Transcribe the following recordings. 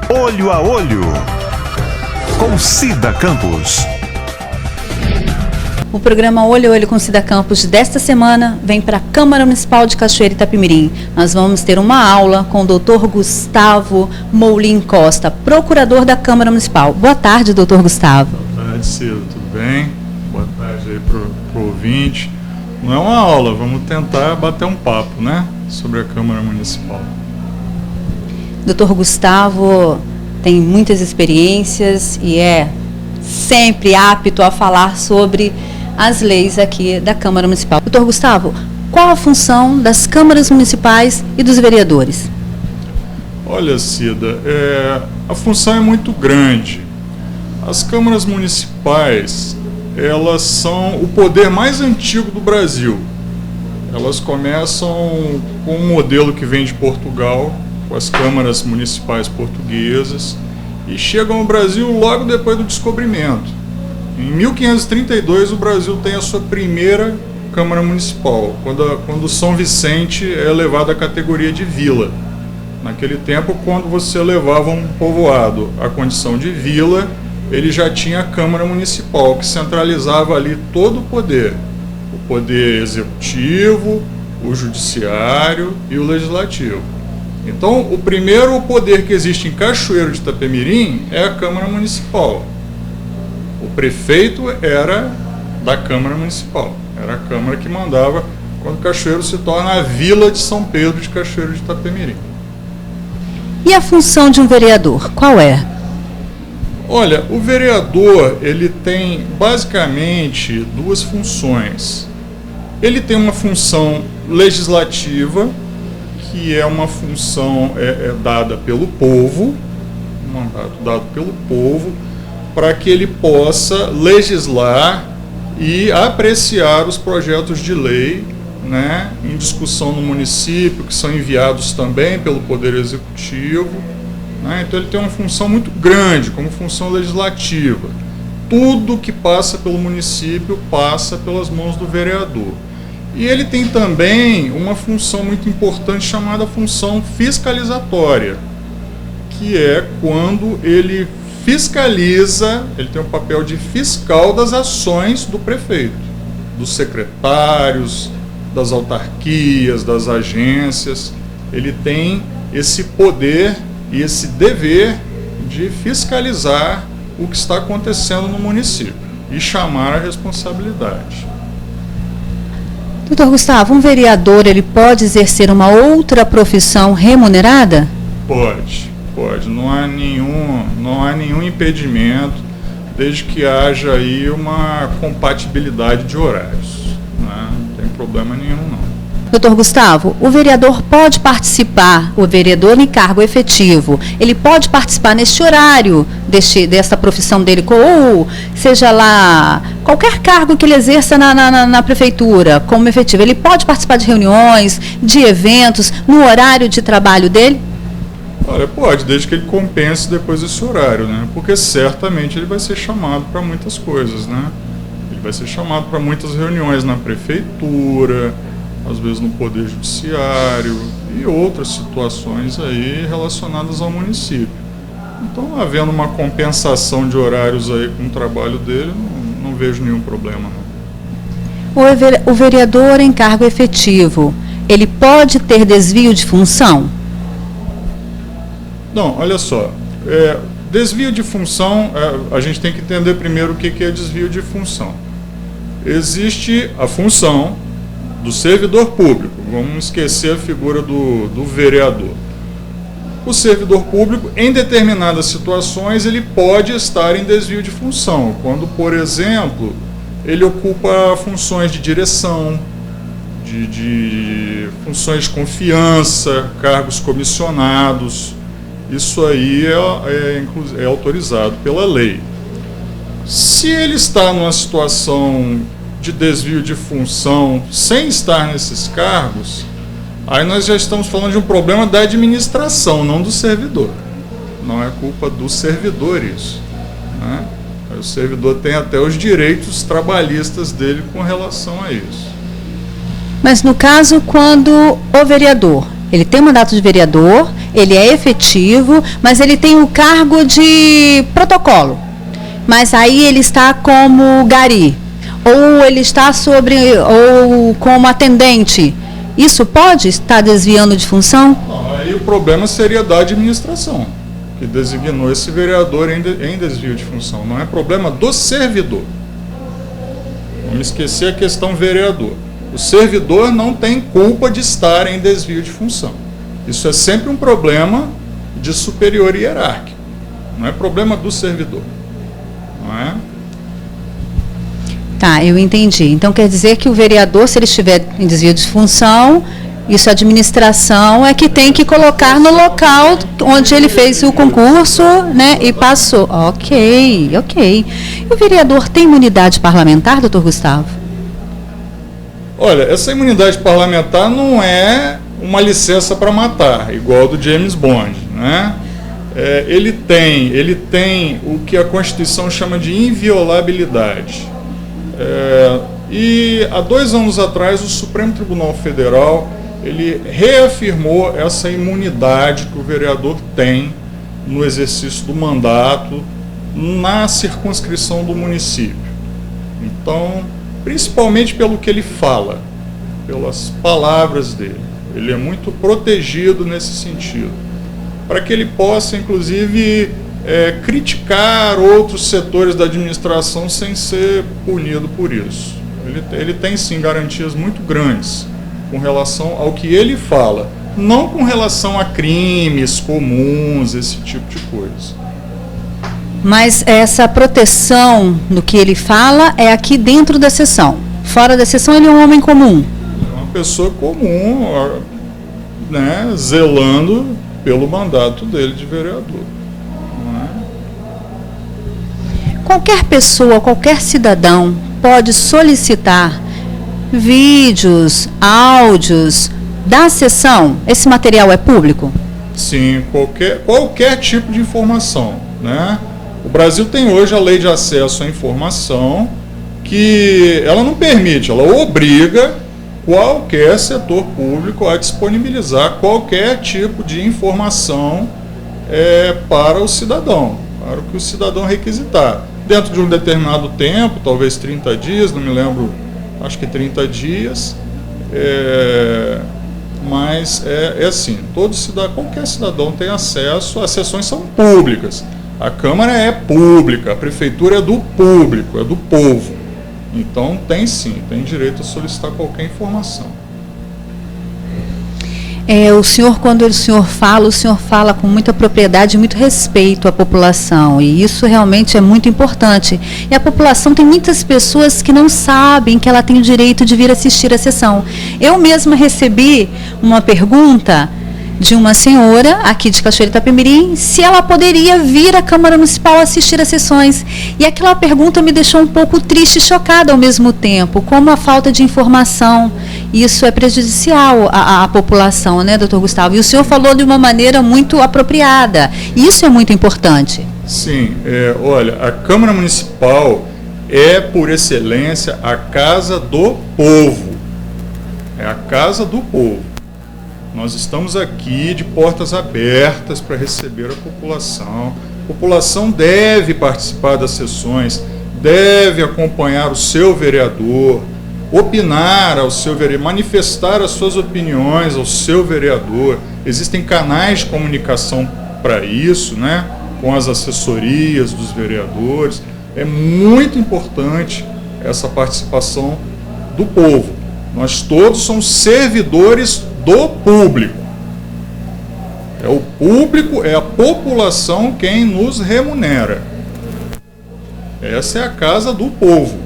Olho a Olho, com Cida Campos. O programa Olho a Olho com Cida Campos desta semana vem para a Câmara Municipal de Cachoeira Itapemirim. Nós vamos ter uma aula com o Dr. Gustavo Moulin Costa, procurador da Câmara Municipal. Boa tarde, Dr. Gustavo. Boa tarde, Cida. Tudo bem? Boa tarde aí pro ouvinte. Não é uma aula, vamos tentar bater um papo, né? Sobre a Câmara Municipal. Dr. Gustavo tem muitas experiências e é sempre apto a falar sobre as leis aqui da Câmara Municipal. Dr. Gustavo, qual a função das câmaras municipais e dos vereadores? Olha, Cida, a função é muito grande. As câmaras municipais, elas são o poder mais antigo do Brasil. Elas começam com um modelo que vem de Portugal, com as câmaras municipais portuguesas, e chegam ao Brasil logo depois do descobrimento. Em 1532, o Brasil tem a sua primeira Câmara Municipal, quando São Vicente é elevado à categoria de vila. Naquele tempo, quando você levava um povoado à condição de vila, ele já tinha a Câmara Municipal, que centralizava ali todo o poder executivo, o judiciário e o legislativo. Então, o primeiro poder que existe em Cachoeiro de Itapemirim é a Câmara Municipal. O prefeito era da Câmara Municipal, era a Câmara que mandava quando Cachoeiro se torna a Vila de São Pedro de Cachoeiro de Itapemirim. E a função de um vereador, qual é? Olha, o vereador, ele tem basicamente duas funções. Ele tem uma função legislativa, que é uma função dada pelo povo, um mandato dado pelo povo, para que ele possa legislar e apreciar os projetos de lei, né, em discussão no município, que são enviados também pelo Poder Executivo, né? Então ele tem uma função muito grande como função legislativa. Tudo que passa pelo município passa pelas mãos do vereador. E ele tem também uma função muito importante chamada função fiscalizatória, que é quando ele fiscaliza, ele tem o papel de fiscal das ações do prefeito, dos secretários, das autarquias, das agências. Ele tem esse poder e esse dever de fiscalizar o que está acontecendo no município e chamar a responsabilidade. Doutor Gustavo, um vereador, ele pode exercer uma outra profissão remunerada? Pode. Não há nenhum impedimento, desde que haja aí uma compatibilidade de horários, né? Não tem problema nenhum, não. Doutor Gustavo, o vereador pode participar, o vereador em cargo efetivo, ele pode participar neste horário dessa profissão dele, ou seja lá, qualquer cargo que ele exerça na prefeitura como efetivo, ele pode participar de reuniões, de eventos, no horário de trabalho dele? Olha, pode, desde que ele compense depois esse horário, né? Porque certamente ele vai ser chamado para muitas coisas, né? Ele vai ser chamado para muitas reuniões na prefeitura, às vezes no Poder Judiciário e outras situações aí relacionadas ao município. Então, havendo uma compensação de horários aí com o trabalho dele, não vejo nenhum problema, não. O vereador em cargo efetivo, ele pode ter desvio de função? Não, olha só, desvio de função, a gente tem que entender primeiro o que é desvio de função. Existe a função do servidor público, vamos esquecer a figura do vereador. O servidor público, em determinadas situações, ele pode estar em desvio de função, quando, por exemplo, ele ocupa funções de direção, de funções de confiança, cargos comissionados. Isso aí é autorizado pela lei. Se ele está numa situação de desvio de função sem estar nesses cargos, aí nós já estamos falando de um problema da administração, não do servidor. Não é culpa do servidor isso, né? O servidor tem até os direitos trabalhistas dele com relação a isso. Mas no caso, quando o vereador, ele tem mandato de vereador, ele é efetivo, mas ele tem o cargo de protocolo. Mas aí ele está como gari, ou ele está ou como atendente. Isso pode estar desviando de função? Não, aí o problema seria da administração, que designou esse vereador em desvio de função. Não é problema do servidor. Vamos esquecer a questão vereador. O servidor não tem culpa de estar em desvio de função. Isso é sempre um problema de superior hierárquico. Não é problema do servidor. Não é? Tá, eu entendi. Então quer dizer que o vereador, se ele estiver em desvio de função, isso a administração é que tem que colocar no local onde ele fez o concurso, né, e passou. Ok. E o vereador tem imunidade parlamentar, doutor Gustavo? Olha, essa imunidade parlamentar não é uma licença para matar, igual do James Bond, né? Ele tem o que a Constituição chama de inviolabilidade. E há 2 anos atrás o Supremo Tribunal Federal ele reafirmou essa imunidade que o vereador tem no exercício do mandato na circunscrição do município. Então, principalmente pelo que ele fala, pelas palavras dele. Ele é muito protegido nesse sentido, para que ele possa, inclusive, criticar outros setores da administração sem ser punido por isso. Ele tem, sim, garantias muito grandes com relação ao que ele fala, não com relação a crimes comuns, esse tipo de coisa. Mas essa proteção do que ele fala é aqui dentro da sessão. Fora da sessão ele é um homem comum. É uma pessoa comum, né, zelando pelo mandato dele de vereador. Não é? Qualquer pessoa, qualquer cidadão pode solicitar vídeos, áudios da sessão. Esse material é público? Sim, qualquer tipo de informação, né? O Brasil tem hoje a Lei de Acesso à Informação, que ela não permite, ela obriga qualquer setor público a disponibilizar qualquer tipo de informação para o cidadão, para o que o cidadão requisitar. Dentro de um determinado tempo, talvez 30 dias, não me lembro, acho que 30 dias, mas é assim, qualquer cidadão tem acesso, as sessões são públicas. A Câmara é pública, a Prefeitura é do público, é do povo. Então, tem sim, tem direito a solicitar qualquer informação. O senhor, quando o senhor fala com muita propriedade e muito respeito à população, e isso realmente é muito importante. E a população tem muitas pessoas que não sabem que ela tem o direito de vir assistir a sessão. Eu mesma recebi uma pergunta de uma senhora aqui de Cachoeira Itapemirim, se ela poderia vir à Câmara Municipal assistir às sessões. E aquela pergunta me deixou um pouco triste e chocada ao mesmo tempo, como a falta de informação. Isso é prejudicial à população, né, doutor Gustavo? E o senhor falou de uma maneira muito apropriada. Isso é muito importante. Sim, olha, a Câmara Municipal é, por excelência, a casa do povo. É a casa do povo. Nós estamos aqui de portas abertas para receber a população. A população deve participar das sessões, deve acompanhar o seu vereador, opinar ao seu vereador, manifestar as suas opiniões ao seu vereador. Existem canais de comunicação para isso, né? Com as assessorias dos vereadores. É muito importante essa participação do povo. Nós todos somos servidores do público. É o público, é a população quem nos remunera. Essa é a casa do povo.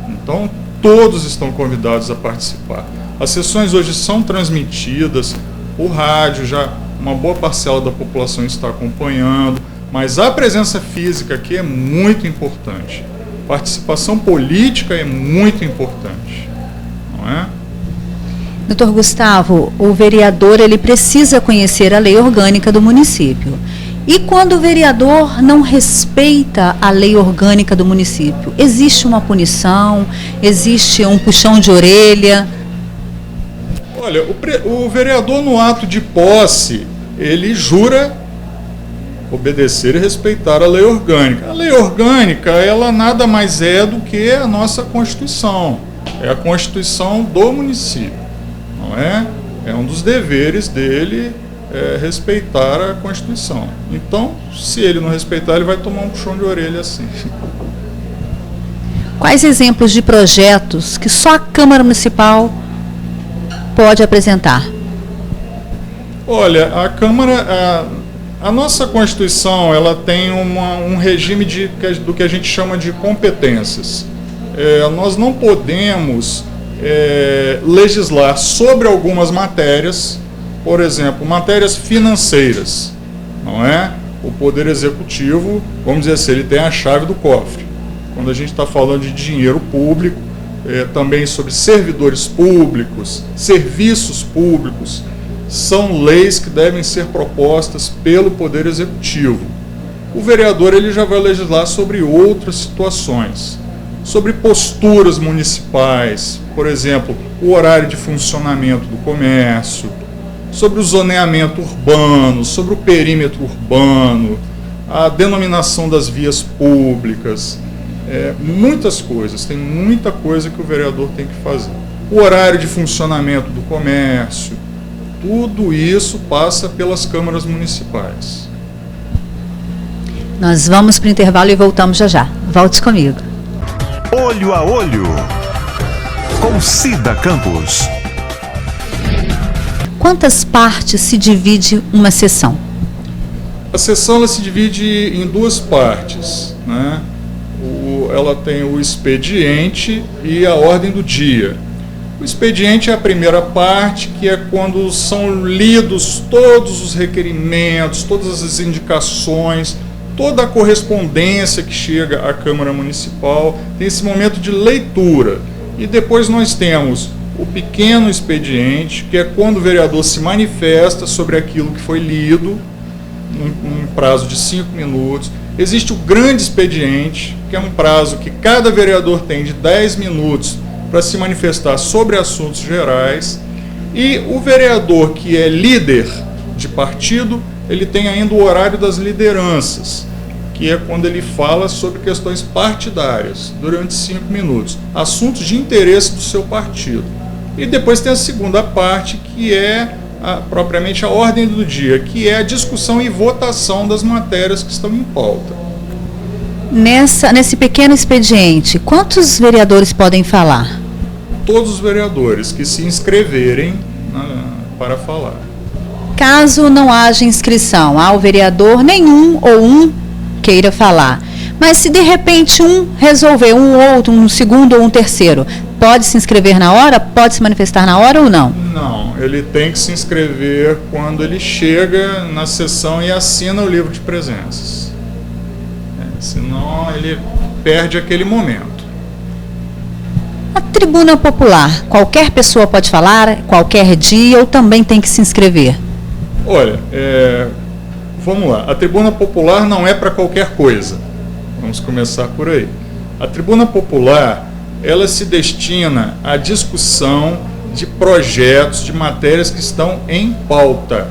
Então, todos estão convidados a participar. As sessões hoje são transmitidas, o rádio já, uma boa parcela da população está acompanhando, mas a presença física aqui é muito importante. Participação política é muito importante, não é? Doutor Gustavo, o vereador ele precisa conhecer a lei orgânica do município. E quando o vereador não respeita a lei orgânica do município, existe uma punição, existe um puxão de orelha? Olha, o vereador no ato de posse, ele jura obedecer e respeitar a lei orgânica. A lei orgânica, ela nada mais é do que a nossa Constituição. É a Constituição do município, não é? É um dos deveres dele respeitar a Constituição. Então, se ele não respeitar, ele vai tomar um puxão de orelha assim. Quais exemplos de projetos que só a Câmara Municipal pode apresentar? Olha, a Câmara, a nossa Constituição, ela tem um regime do que a gente chama de competências. Nós não podemos legislar sobre algumas matérias, por exemplo, matérias financeiras, não é? O Poder Executivo, vamos dizer assim, ele tem a chave do cofre. Quando a gente está falando de dinheiro público, também sobre servidores públicos, serviços públicos, são leis que devem ser propostas pelo Poder Executivo. O vereador ele já vai legislar sobre outras situações, sobre posturas municipais, por exemplo, o horário de funcionamento do comércio, sobre o zoneamento urbano, sobre o perímetro urbano, a denominação das vias públicas, muitas coisas, tem muita coisa que o vereador tem que fazer. O horário de funcionamento do comércio, tudo isso passa pelas câmaras municipais. Nós vamos para o intervalo e voltamos já já. Volte comigo. Olho a Olho, com Cida Campos. Quantas partes se divide uma sessão? A sessão ela se divide em duas partes, né? Ela tem o expediente e a ordem do dia. O expediente é a primeira parte, que é quando são lidos todos os requerimentos, todas as indicações, toda a correspondência que chega à Câmara Municipal, tem esse momento de leitura. E depois nós temos o pequeno expediente, que é quando o vereador se manifesta sobre aquilo que foi lido, num prazo de 5 minutos. Existe o grande expediente, que é um prazo que cada vereador tem de 10 minutos para se manifestar sobre assuntos gerais. E o vereador que é líder de partido, ele tem ainda o horário das lideranças, que é quando ele fala sobre questões partidárias, durante 5 minutos, assuntos de interesse do seu partido. E depois tem a segunda parte, que é propriamente a ordem do dia, que é a discussão e votação das matérias que estão em pauta. Nesse pequeno expediente, quantos vereadores podem falar? Todos os vereadores que se inscreverem para falar. Caso não haja inscrição, o vereador nenhum ou um queira falar, mas se de repente um resolver, um outro, um segundo ou um terceiro, pode se inscrever na hora? Pode se manifestar na hora ou não? Não, ele tem que se inscrever quando ele chega na sessão e assina o livro de presenças. Senão ele perde aquele momento. A tribuna popular, qualquer pessoa pode falar, qualquer dia, ou também tem que se inscrever? Olha, vamos lá. A tribuna popular não é para qualquer coisa. Vamos começar por aí. A tribuna popular, ela se destina à discussão de projetos, de matérias que estão em pauta.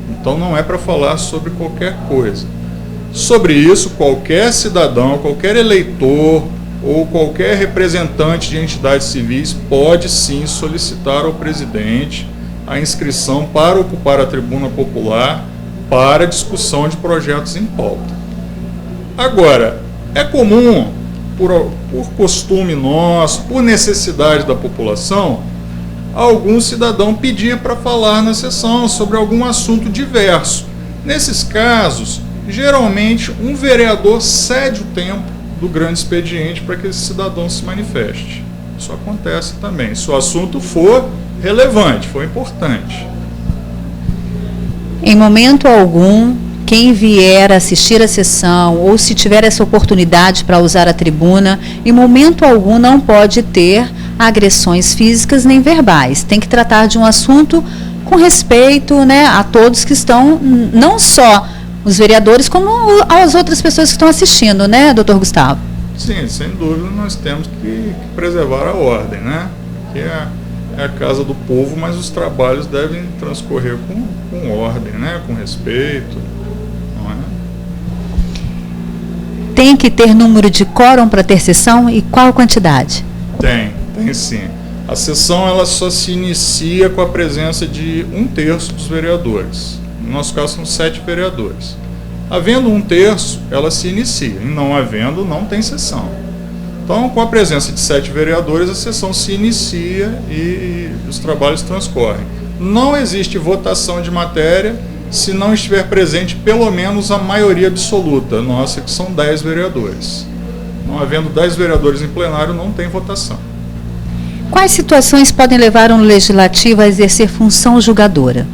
Então não é para falar sobre qualquer coisa. Sobre isso, qualquer cidadão, qualquer eleitor ou qualquer representante de entidades civis pode sim solicitar ao presidente a inscrição para ocupar a tribuna popular para discussão de projetos em pauta. Agora, é comum, por costume nosso, por necessidade da população, algum cidadão pedir para falar na sessão sobre algum assunto diverso. Nesses casos, geralmente um vereador cede o tempo do grande expediente para que esse cidadão se manifeste. Isso acontece também, se o assunto for relevante, for importante. Em momento algum, quem vier assistir a sessão ou se tiver essa oportunidade para usar a tribuna, em momento algum não pode ter agressões físicas nem verbais. Tem que tratar de um assunto com respeito, né, a todos que estão, não só os vereadores, como as outras pessoas que estão assistindo, né, doutor Gustavo? Sim, sem dúvida nós temos que preservar a ordem, né? Que é a casa do povo, mas os trabalhos devem transcorrer com ordem, né? Com respeito. Não é? Tem que ter número de quórum para ter sessão e qual quantidade? Tem sim. A sessão ela só se inicia com a presença de 1/3 dos vereadores. No nosso caso são 7 vereadores. Havendo 1/3, ela se inicia. E não havendo, não tem sessão. Então, com a presença de 7 vereadores, a sessão se inicia e os trabalhos transcorrem. Não existe votação de matéria se não estiver presente pelo menos a maioria absoluta, nossa, que são 10 vereadores. Não havendo 10 vereadores em plenário, não tem votação. Quais situações podem levar um legislativo a exercer função julgadora?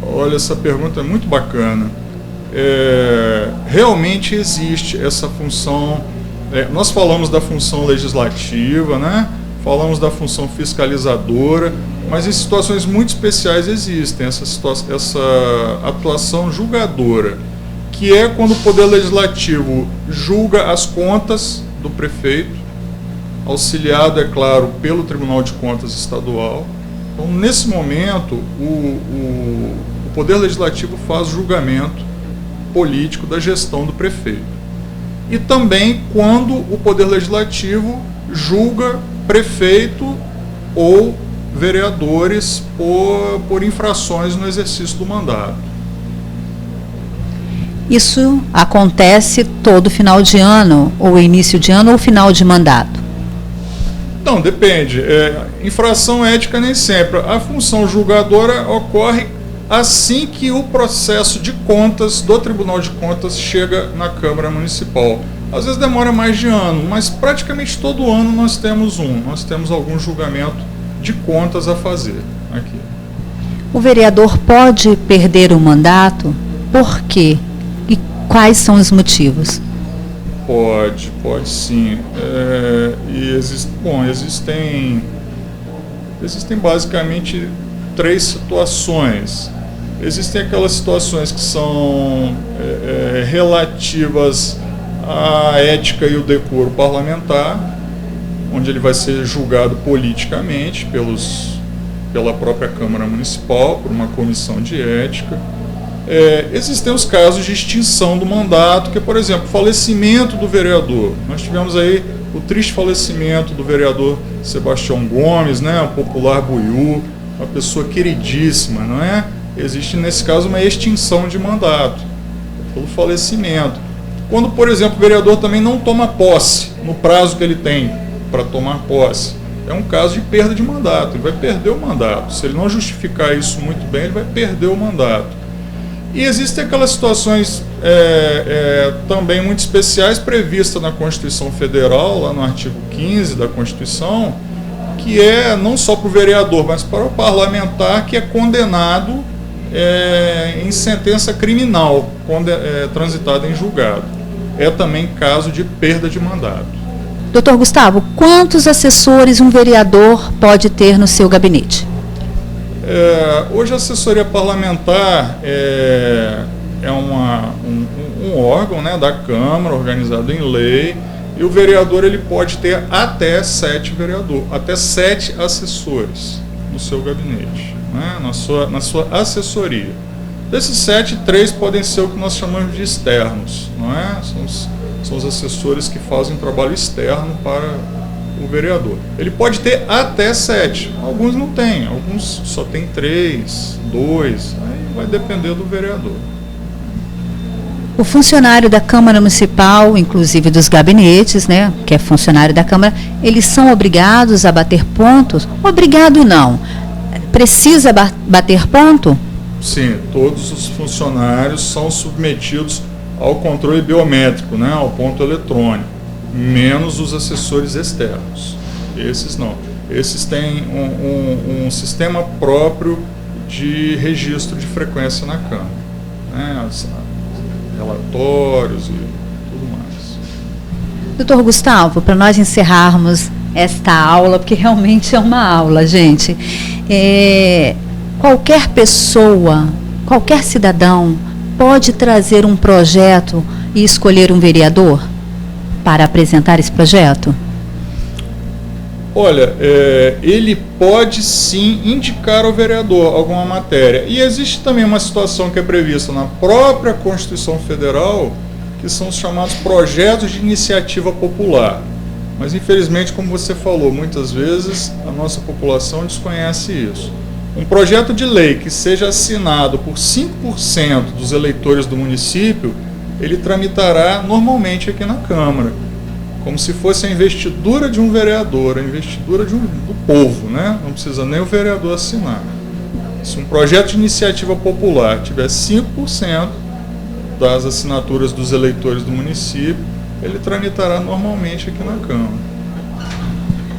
Olha, essa pergunta é muito bacana. Realmente existe essa função. Nós falamos da função legislativa, né? Falamos da função fiscalizadora, mas em situações muito especiais existem essa atuação julgadora, que é quando o Poder Legislativo julga as contas do prefeito, auxiliado, é claro, pelo Tribunal de Contas Estadual. Então, nesse momento, o Poder Legislativo faz julgamento político da gestão do prefeito. E também quando o Poder Legislativo julga prefeito ou vereadores por infrações no exercício do mandato. Isso acontece todo final de ano, ou início de ano, ou final de mandato? Não, depende. Infração ética nem sempre. A função julgadora ocorre assim que o processo de contas do Tribunal de Contas chega na Câmara Municipal. Às vezes demora mais de ano, mas praticamente todo ano nós temos algum julgamento de contas a fazer aqui. O vereador pode perder o mandato? Por quê? E quais são os motivos? Pode sim. Existem basicamente 3 situações. Existem aquelas situações que são relativas à ética e o decoro parlamentar, onde ele vai ser julgado politicamente pela própria Câmara Municipal, por uma comissão de ética. Existem os casos de extinção do mandato, que é, por exemplo, falecimento do vereador. Nós tivemos aí o triste falecimento do vereador Sebastião Gomes, né, o popular Buiú, uma pessoa queridíssima, não é? Existe, nesse caso, uma extinção de mandato, pelo falecimento. Quando, por exemplo, o vereador também não toma posse, no prazo que ele tem para tomar posse, é um caso de perda de mandato, ele vai perder o mandato. Se ele não justificar isso muito bem, ele vai perder o mandato. E existem aquelas situações também muito especiais previstas na Constituição Federal, lá no artigo 15 da Constituição, que é não só para o vereador, mas para o parlamentar que é condenado em sentença criminal, transitada em julgado. É também caso de perda de mandato. Doutor Gustavo, quantos assessores um vereador pode ter no seu gabinete? Hoje a assessoria parlamentar é um órgão, né, da Câmara, organizado em lei, e o vereador ele pode ter até 7 assessores no seu gabinete, né, na sua assessoria. Desses 7, 3 podem ser o que nós chamamos de externos, não é? São os assessores que fazem trabalho externo para o vereador. Ele pode ter até 7, alguns não têm, alguns só tem 3, 2, aí vai depender do vereador. O funcionário da Câmara Municipal, inclusive dos gabinetes, né, que é funcionário da Câmara, eles são obrigados a bater pontos? Obrigado não. Precisa bater ponto? Sim, todos os funcionários são submetidos ao controle biométrico, né, ao ponto eletrônico, menos os assessores externos. Esses não. Esses têm um sistema próprio de registro de frequência na Câmara, né, relatórios e tudo mais. Doutor Gustavo, para nós encerrarmos esta aula, porque realmente é uma aula, gente, qualquer pessoa, qualquer cidadão pode trazer um projeto e escolher um vereador para apresentar esse projeto? Olha, ele pode sim indicar ao vereador alguma matéria. E existe também uma situação que é prevista na própria Constituição Federal, que são os chamados projetos de iniciativa popular. Mas, infelizmente, como você falou, muitas vezes a nossa população desconhece isso. Um projeto de lei que seja assinado por 5% dos eleitores do município, ele tramitará normalmente aqui na Câmara, como se fosse a investidura de um vereador, a investidura do povo, né? Não precisa nem o vereador assinar. Se um projeto de iniciativa popular tiver 5% das assinaturas dos eleitores do município, ele tramitará normalmente aqui na Câmara.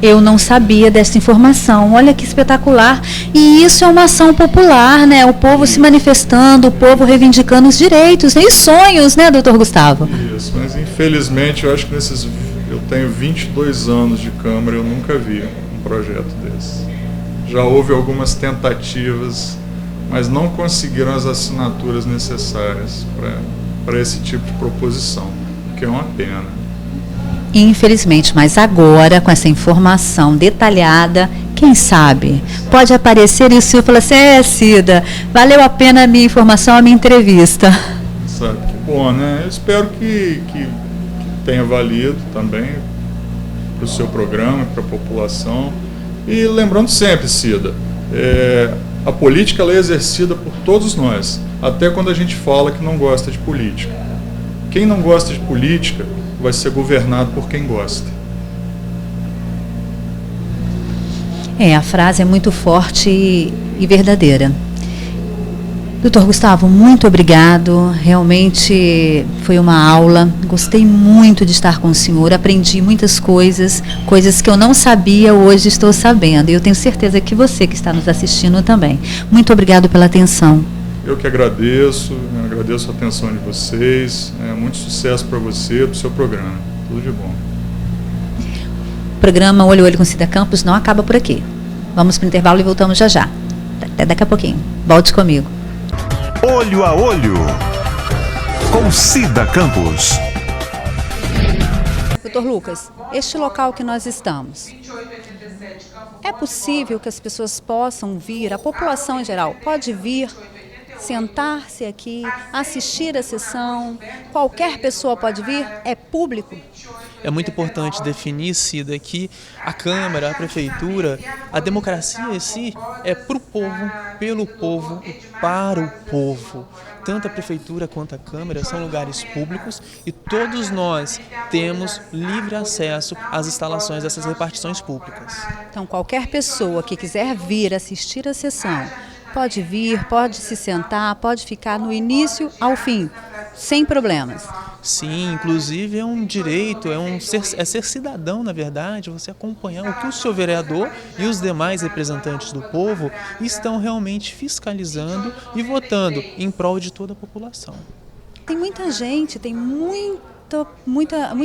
Eu não sabia dessa informação. Olha que espetacular. E isso é uma ação popular, né? O povo se manifestando, o povo reivindicando os direitos, né? E sonhos, né, doutor Gustavo? Isso, mas infelizmente eu acho que eu tenho 22 anos de Câmara, eu nunca vi um projeto desse. Já houve algumas tentativas, mas não conseguiram as assinaturas necessárias para esse tipo de proposição, o que é uma pena. Infelizmente, mas agora, com essa informação detalhada, quem sabe, pode aparecer isso e eu falar assim, Cida, valeu a pena a minha informação, a minha entrevista. Sabe, que bom, né? Eu espero que tenha valido também para o seu programa, para a população. E lembrando sempre, Cida, a política ela é exercida por todos nós, até quando a gente fala que não gosta de política. Quem não gosta de política vai ser governado por quem gosta. A frase é muito forte e verdadeira. Doutor Gustavo, muito obrigado. Realmente foi uma aula. Gostei muito de estar com o senhor. Aprendi muitas coisas que eu não sabia, hoje estou sabendo. E eu tenho certeza que você que está nos assistindo também. Muito obrigado pela atenção. Eu que agradeço a atenção de vocês. Muito sucesso para você, para o seu programa. Tudo de bom. O programa Olho a Olho com Cida Campos não acaba por aqui. Vamos para o intervalo e voltamos já já. Até daqui a pouquinho. Volte comigo. Olho a Olho com Cida Campos. Doutor Lucas, este local que nós estamos, é possível que as pessoas possam vir, a população em geral, pode vir, sentar-se aqui, assistir a sessão, qualquer pessoa pode vir, é público? É muito importante definir, Cida, que a Câmara, a Prefeitura, a democracia em si é para o povo, pelo povo e para o povo. Tanto a Prefeitura quanto a Câmara são lugares públicos e todos nós temos livre acesso às instalações dessas repartições públicas. Então, qualquer pessoa que quiser vir assistir a sessão, pode vir, pode se sentar, pode ficar no início ao fim, sem problemas. Sim, inclusive é um direito, é ser cidadão, na verdade, você acompanhar o que o seu vereador e os demais representantes do povo estão realmente fiscalizando e votando em prol de toda a população. Tem muita gente, tem muito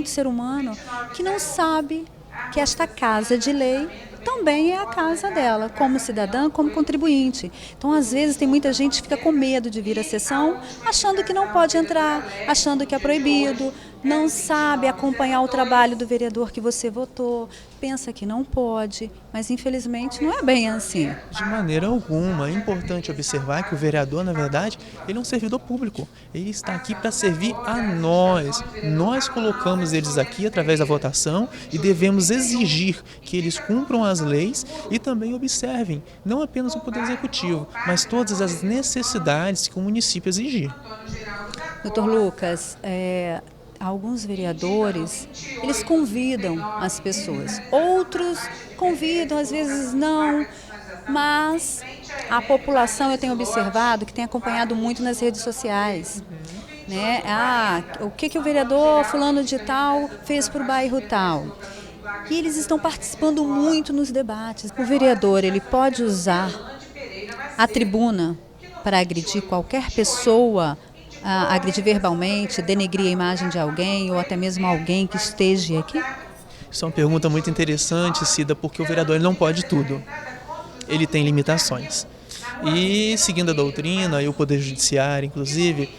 ser humano que não sabe que esta casa de lei também é a casa dela, como cidadã, como contribuinte. Então, às vezes, tem muita gente que fica com medo de vir à sessão, achando que não pode entrar, achando que é proibido, não sabe acompanhar o trabalho do vereador que você votou, pensa que não pode, mas infelizmente não é bem assim. De maneira alguma. É importante observar que o vereador, na verdade, ele é um servidor público. Ele está aqui para servir a nós. Nós colocamos eles aqui através da votação e devemos exigir que eles cumpram as leis e também observem, não apenas o Poder Executivo, mas todas as necessidades que o município exigir. Doutor Lucas, alguns vereadores, eles convidam as pessoas, outros convidam, às vezes não, mas a população, eu tenho observado, que tem acompanhado muito nas redes sociais, né? O que o vereador fulano de tal fez para o bairro tal? E eles estão participando muito nos debates. O vereador, ele pode usar a tribuna para agredir qualquer pessoa, agredir verbalmente, denegrir a imagem de alguém ou até mesmo alguém que esteja aqui? Isso é uma pergunta muito interessante, Cida, porque o vereador ele não pode tudo. Ele tem limitações. E, seguindo a doutrina e o Poder Judiciário, inclusive,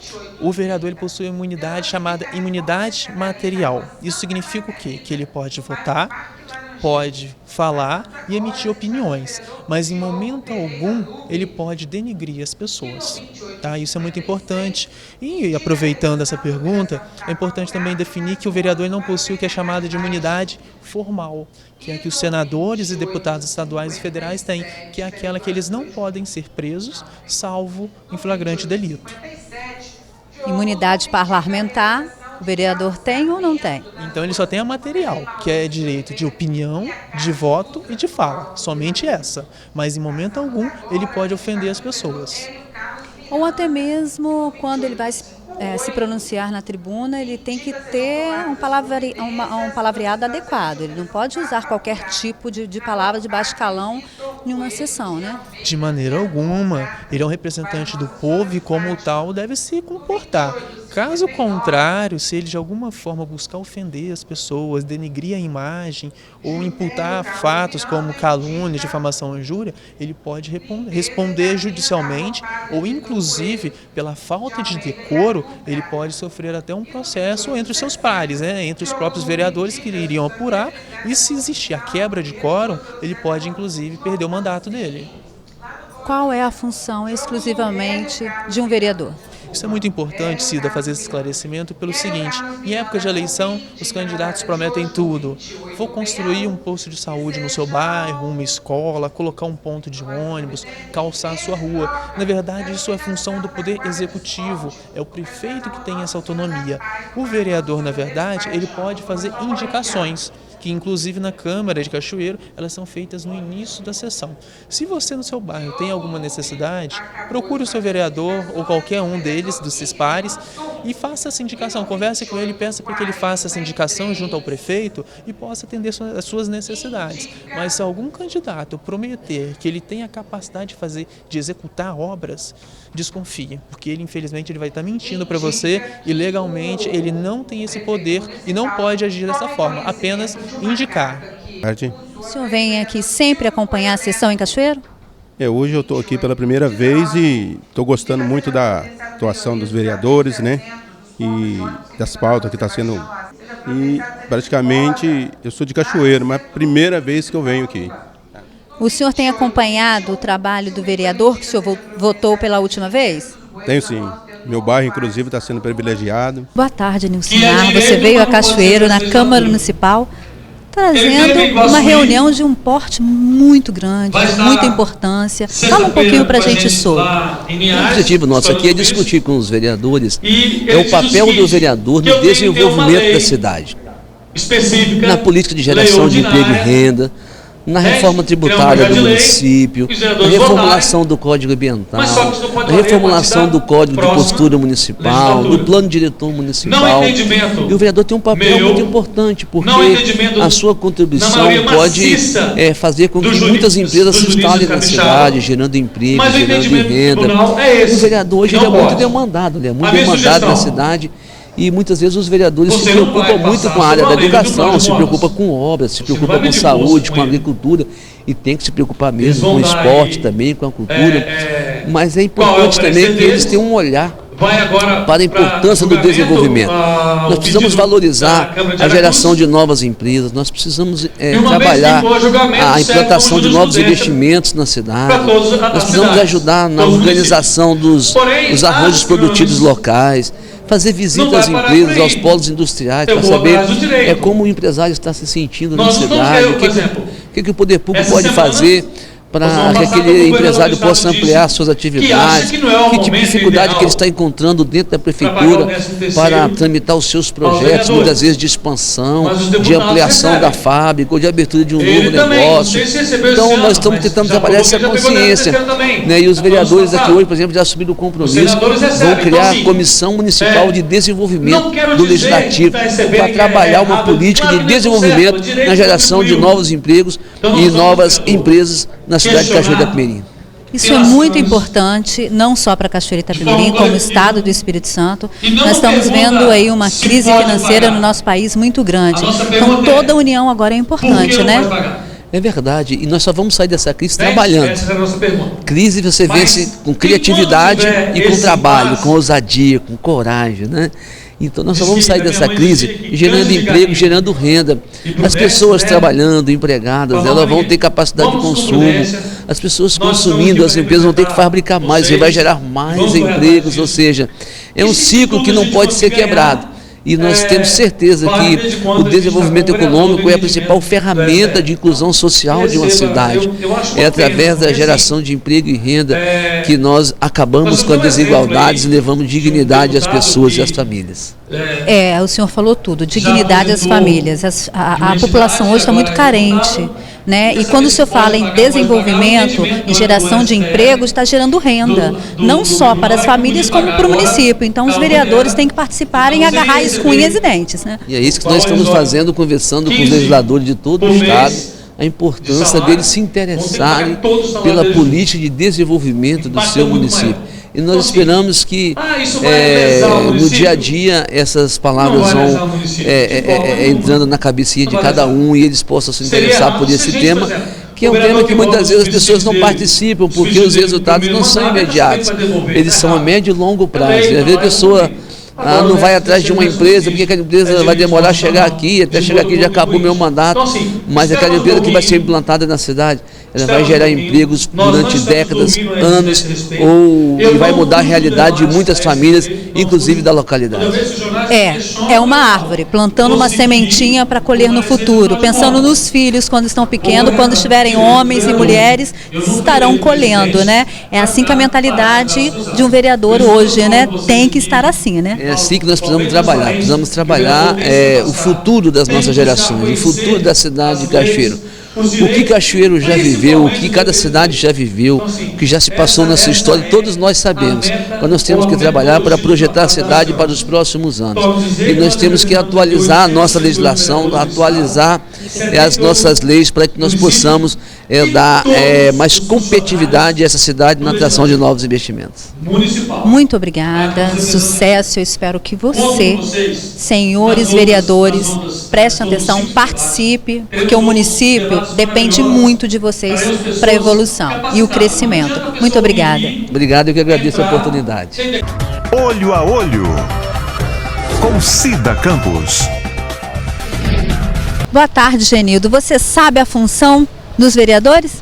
o vereador ele possui uma imunidade chamada imunidade material. Isso significa o quê? Que ele pode votar, pode falar e emitir opiniões, mas em momento algum ele pode denigrir as pessoas. Tá? Isso é muito importante. E aproveitando essa pergunta, é importante também definir que o vereador não possui o que é chamado de imunidade formal, que é que os senadores e deputados estaduais e federais têm, que é aquela que eles não podem ser presos, salvo em flagrante delito. Imunidade parlamentar, o vereador tem ou não tem? Então ele só tem a material, que é direito de opinião, de voto e de fala, somente essa. Mas em momento algum ele pode ofender as pessoas. Ou até mesmo quando ele vai se pronunciar na tribuna, ele tem que ter um palavreado adequado. Ele não pode usar qualquer tipo de palavra de baixo calão em uma sessão, né? De maneira alguma. Ele é um representante do povo e, como tal, deve se comportar. Caso contrário, se ele de alguma forma buscar ofender as pessoas, denigrir a imagem ou imputar fatos como calúnia, difamação ou injúria, ele pode responder judicialmente ou, inclusive, pela falta de decoro, ele pode sofrer até um processo entre os seus pares, né? Entre os próprios vereadores que iriam apurar, e se existir a quebra de quórum, ele pode, inclusive, perder o mandato dele. Qual é a função exclusivamente de um vereador? Isso é muito importante, Cida, fazer esse esclarecimento pelo seguinte: em época de eleição, os candidatos prometem tudo. Vou construir um posto de saúde no seu bairro, uma escola, colocar um ponto de ônibus, calçar a sua rua. Na verdade, isso é função do poder executivo, é o prefeito que tem essa autonomia. O vereador, na verdade, ele pode fazer indicações, que inclusive na Câmara de Cachoeiro, elas são feitas no início da sessão. Se você no seu bairro tem alguma necessidade, procure o seu vereador ou qualquer um deles, dos seus pares, e faça essa indicação. Converse com ele, peça para que ele faça essa indicação junto ao prefeito e possa atender as suas necessidades. Mas se algum candidato prometer que ele tem a capacidade de executar obras, desconfie, porque ele, infelizmente, ele vai estar mentindo para você e legalmente ele não tem esse poder e não pode agir dessa forma, apenas indicar. O senhor vem aqui sempre acompanhar a sessão em Cachoeiro? Hoje eu estou aqui pela primeira vez e estou gostando muito da atuação dos vereadores, né? E das pautas que está sendo. E praticamente eu sou de Cachoeiro, mas é a primeira vez que eu venho aqui. O senhor tem acompanhado o trabalho do vereador que o senhor votou pela última vez? Tenho sim. Meu bairro, inclusive, está sendo privilegiado. Boa tarde, Nilcinar. Você veio a Cachoeiro, na Câmara Municipal, trazendo uma reunião de um porte muito grande, de muita importância. Fala um pouquinho para a gente sobre. O objetivo nosso aqui é discutir com os vereadores o papel do vereador no desenvolvimento da cidade, na política de geração de emprego e renda, na reforma tributária do município, na reformulação do Código Ambiental, na reformulação do Código de Postura Municipal, do Plano Diretor Municipal. E o vereador tem um papel muito importante, porque a sua contribuição pode fazer com que muitas empresas se instalem na cidade, gerando emprego, gerando renda. O vereador hoje é muito demandado, na cidade. E muitas vezes os vereadores se preocupam muito com a área da educação, se preocupam com obras, se preocupam com saúde, com agricultura, e tem que se preocupar mesmo com o esporte também, com a cultura. Mas é importante também que eles tenham um olhar para a importância do desenvolvimento. Nós precisamos valorizar a geração de novas empresas, nós precisamos trabalhar a implantação de novos investimentos na cidade, nós precisamos ajudar na organização dos arranjos produtivos locais, fazer visitas às empresas, aos polos industriais, para saber como o empresário está se sentindo na cidade, o que o poder público pode fazer para que aquele empresário possa ampliar suas atividades, que tipo de dificuldade que ele está encontrando dentro da prefeitura para tramitar os seus projetos, muitas vezes de expansão, de ampliação da fábrica ou de abertura de um novo negócio. Então nós estamos tentando trabalhar essa consciência, né? E os vereadores aqui hoje, por exemplo, já assumiram o compromisso, vão criar a Comissão Municipal de Desenvolvimento do Legislativo para trabalhar uma política de desenvolvimento na geração de novos empregos e novas empresas na cidade de Cachoeiro de Itapemirim. Isso é muito importante, não só para Cachoeiro de Itapemirim, como o estado do Espírito Santo. Nós estamos vendo aí uma crise financeira no nosso país muito grande. Então toda a união agora é importante, né? É verdade, e nós só vamos sair dessa crise trabalhando. Essa é a nossa pergunta. Crise você vence com criatividade e com trabalho, com ousadia, com coragem, né? Então nós só vamos sair dessa crise gerando emprego, gerando renda. As pessoas trabalhando, empregadas, elas vão ter capacidade de consumo. As pessoas consumindo, as empresas vão ter que fabricar mais, e vai gerar mais empregos, ou seja, é um ciclo que não pode ser quebrado. E nós temos certeza que o desenvolvimento econômico é a principal ferramenta de inclusão social de uma cidade. É através da geração de emprego e renda que nós acabamos com as desigualdades e levamos dignidade às pessoas e às famílias. O senhor falou tudo, dignidade às famílias. A população hoje está muito carente, né? E quando o senhor fala em desenvolvimento, em geração de empregos, está gerando renda, não só para as famílias como para o município. Então os vereadores têm que participar em agarrar as cunhas e dentes, né? E é isso que nós estamos fazendo, conversando com os legisladores de todo o Estado, a importância deles se interessarem pela política de desenvolvimento do seu município. E nós esperamos que no dia a dia essas palavras vão entrando na cabecinha de cada um e eles possam se interessar por esse tema, que é um tema que muitas vezes as pessoas não participam porque os resultados não são imediatos, eles são a médio e longo prazo. E às vezes a pessoa não vai atrás de uma empresa, porque aquela empresa vai demorar a chegar aqui, até chegar aqui já acabou o meu mandato, mas aquela empresa que vai ser implantada na cidade, ela vai gerar empregos durante décadas, anos, e vai mudar a realidade de muitas famílias, inclusive da localidade. É uma árvore, plantando uma sementinha para colher no futuro, pensando nos filhos quando estão pequenos, quando estiverem homens e mulheres, estarão colhendo, né? É assim que a mentalidade de um vereador hoje, né? Tem que estar assim, né? É assim que nós precisamos trabalhar o futuro das nossas gerações, o futuro da cidade de Cachoeiro. O que Cachoeiro já viveu, o que cada cidade já viveu, o que já se passou nessa história, todos nós sabemos. Mas nós temos que trabalhar para projetar a cidade para os próximos anos. E nós temos que atualizar a nossa legislação, atualizar as nossas leis para que nós possamos dar mais competitividade a essa cidade na atração de novos investimentos. Muito obrigada, sucesso. Eu espero que você, senhores vereadores, prestem atenção, participe, porque o município depende muito de vocês para a evolução e o crescimento. Muito obrigada. Obrigado, eu que agradeço a oportunidade. Olho a Olho, com Cida Campos. Boa tarde, Genildo. Você sabe a função dos vereadores?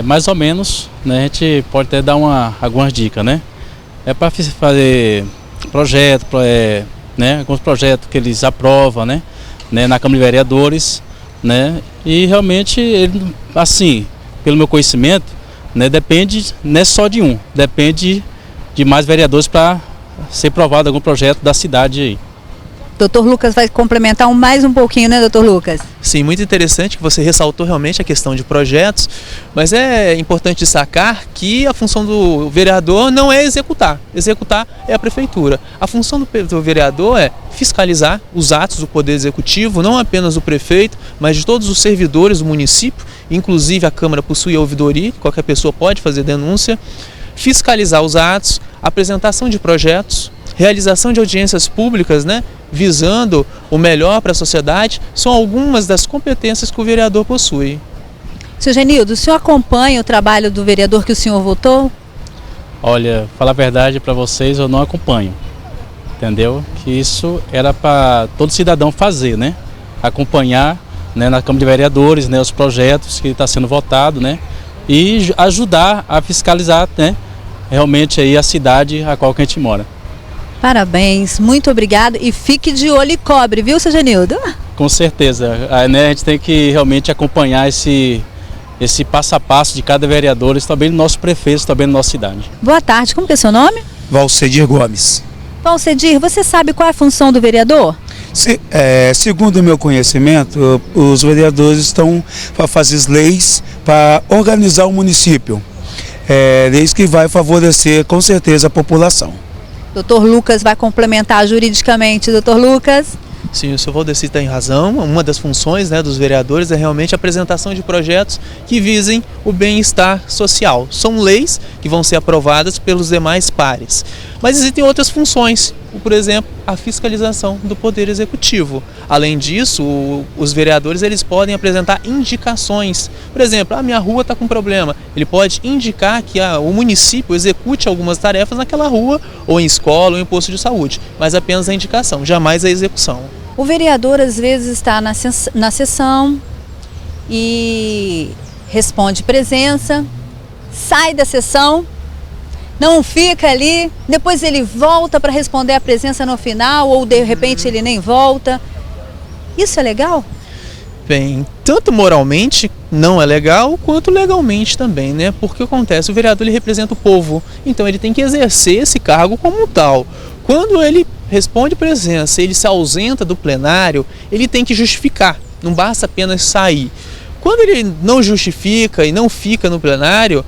Mais ou menos, né? A gente pode até dar algumas dicas, né? É para fazer projeto, né? Alguns projetos que eles aprovam, né? Na Câmara de Vereadores, né? E realmente, ele, assim, pelo meu conhecimento, né? Depende, não é só de um, depende de mais vereadores para ser aprovado algum projeto da cidade aí. Doutor Lucas vai complementar mais um pouquinho, né, doutor Lucas? Sim, muito interessante que você ressaltou realmente a questão de projetos, mas é importante destacar que a função do vereador não é executar. Executar é a prefeitura. A função do vereador é fiscalizar os atos do Poder Executivo, não apenas do prefeito, mas de todos os servidores do município, inclusive a Câmara possui a ouvidoria, qualquer pessoa pode fazer denúncia, fiscalizar os atos, apresentação de projetos, realização de audiências públicas, né, visando o melhor para a sociedade, são algumas das competências que o vereador possui. Seu Genildo, o senhor acompanha o trabalho do vereador que o senhor votou? Olha, falar a verdade para vocês, eu não acompanho, entendeu? Que isso era para todo cidadão fazer, né? Acompanhar, né, na Câmara de Vereadores, né, os projetos que está sendo votado, né? E ajudar a fiscalizar, né, realmente aí a cidade a qual que a gente mora. Parabéns, muito obrigado e fique de olho e cobre, viu, seu Genildo? Com certeza, né, a gente tem que realmente acompanhar esse passo a passo de cada vereador, e também do nosso prefeito, também da nossa cidade. Boa tarde, como que é seu nome? Valcedir Gomes. Valcedir, você sabe qual é a função do vereador? Segundo o meu conhecimento, os vereadores estão para fazer leis para organizar o município. Leis que vai favorecer com certeza a população. Doutor Lucas vai complementar juridicamente, doutor Lucas. Sim, o senhor Valdeci tem razão. Uma das funções, né, dos vereadores é realmente a apresentação de projetos que visem o bem-estar social. São leis que vão ser aprovadas pelos demais pares. Mas existem outras funções por exemplo, a fiscalização do Poder Executivo. Além disso, os vereadores eles podem apresentar indicações. Por exemplo, a minha rua está com problema. Ele pode indicar que o município execute algumas tarefas naquela rua, ou em escola, ou em posto de saúde, mas apenas a indicação, jamais a execução. O vereador às vezes está na sessão e responde presença, sai da sessão, não fica ali, depois ele volta para responder a presença no final, ou de repente ele nem volta. Isso é legal? Bem, tanto moralmente não é legal, quanto legalmente também, né? Porque acontece, o vereador ele representa o povo, então ele tem que exercer esse cargo como tal. Quando ele responde presença, ele se ausenta do plenário, ele tem que justificar, não basta apenas sair. Quando ele não justifica e não fica no plenário,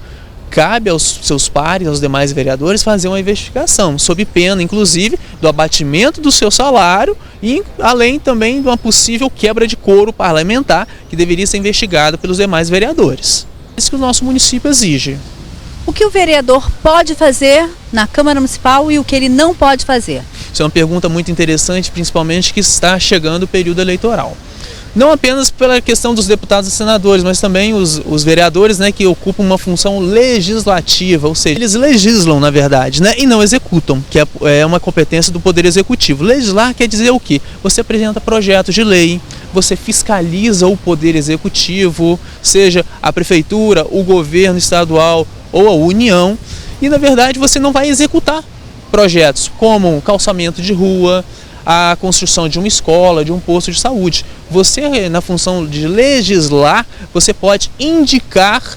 cabe aos seus pares, aos demais vereadores, fazer uma investigação, sob pena, inclusive, do abatimento do seu salário e além também de uma possível quebra de quorum parlamentar que deveria ser investigada pelos demais vereadores. É isso que o nosso município exige. O que o vereador pode fazer na Câmara Municipal e o que ele não pode fazer? Isso é uma pergunta muito interessante, principalmente que está chegando o período eleitoral. Não apenas pela questão dos deputados e senadores, mas também os vereadores, né, que ocupam uma função legislativa, ou seja, eles legislam, na verdade, né, e não executam, que é uma competência do Poder Executivo. Legislar quer dizer o quê? Você apresenta projetos de lei, você fiscaliza o Poder Executivo, seja a Prefeitura, o governo estadual ou a União, e na verdade você não vai executar projetos como calçamento de rua, a construção de uma escola, de um posto de saúde. Você, na função de legislar, você pode indicar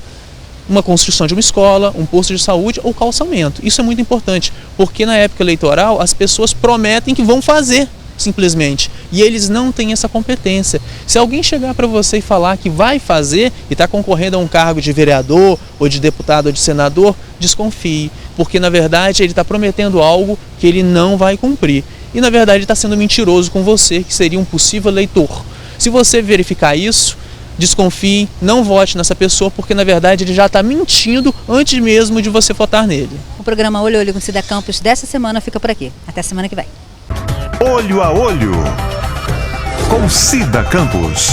uma construção de uma escola, um posto de saúde ou calçamento. Isso é muito importante, porque na época eleitoral as pessoas prometem que vão fazer, simplesmente, e eles não têm essa competência. Se alguém chegar para você e falar que vai fazer e está concorrendo a um cargo de vereador, ou de deputado, ou de senador, desconfie, porque na verdade ele está prometendo algo que ele não vai cumprir. E na verdade ele está sendo mentiroso com você, que seria um possível eleitor. Se você verificar isso, desconfie, não vote nessa pessoa, porque na verdade ele já está mentindo antes mesmo de você votar nele. O programa Olho a Olho com Cida Campos dessa semana fica por aqui. Até semana que vem. Olho a Olho com Cida Campos.